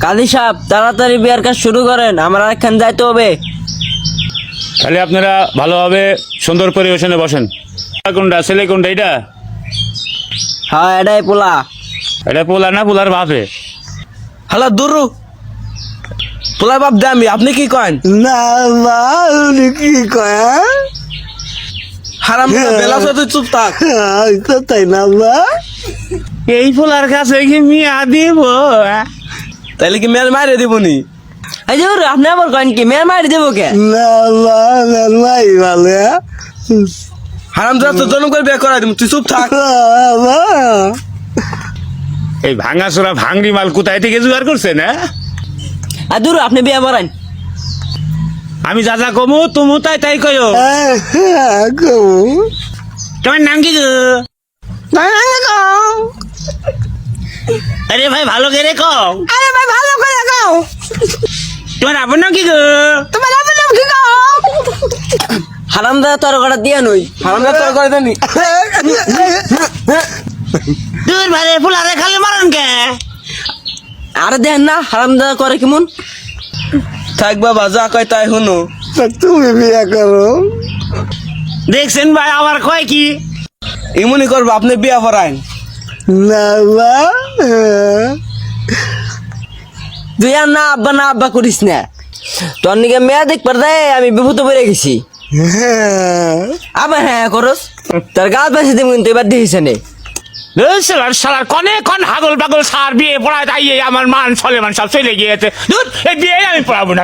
কাজী সাহেব তাড়াতাড়ি বিয়ার কাজ শুরু করেন, আমার আরেকখান যাইতে হবে। তাহলে আপনারা ভালোভাবে সুন্দর পরিবেশনে বসেন। কোনটা ছেলে কোনটা এটা? হ্যাঁ এটাই পোলা। এটা পোলা না পোলার বাপে? হালা দুরু পোলার বাপ দামি, আপনি কি কয়েন? না বা উনি কি কয় হারাম বেলা তুই চুপ থাক। কোথায় না বা এই পোলার কাছে কি মিয়া দিব? তাইলে কি মেয়ের মাইরে দিবনি? এই যে ওরে, আপনি আবার কয়েন কি মেয়ের মারি দেবো কে? না বা মাই ভালো হারাম যা তো জন্ম করে বিয়ে করাই দিব, তুই চুপ থাক। এই ভাঙাচোরা ভাঙড়ি মাল কোথায় থেকে জোগাড় করছে না? আর দূর আপনি বিয়ে করেন। আমি যা যা কমু তুমি তাই তাই কয়ো। তোমার নাম কি গো? আরে ভাই ভালো করে কও। আরে ভাই ভালো করে গাও। তোমার আপন নাম কি গো? তোমার আপনার নাম কি গো? হারাম দাদা তরকাটা দিয়ে নই। হারাম যা তোর করে দেনি। দূর ভাই ফুলারে খালি মারন কে? আরে দেন না হারাম দাদা করে কেমন? থাক বাবা, যা কয় তাই শুনো। তুমি বিয়ে করো দেখছেন ভাই আবার কয় কি? এমনই করবো, আপনি বিয়ে করাইন। না বা তুই আর না আব্বা না আব্বা করিস না, তোর নিকে মেয়া দেখবার দেয় আমি বিভূত পড়ে গেছি। আবার হ্যাঁ করস, তোর গাছ বেশি দিন কিন্তু এবার দেখিস নে। শালার শালার কনে কন হাগল পাগল সার বিয়ে পড়ায় তাই আমার মান সলেমান সব চলে গিয়েছে। দূর এই বিয়ে আমি পড়াবো না।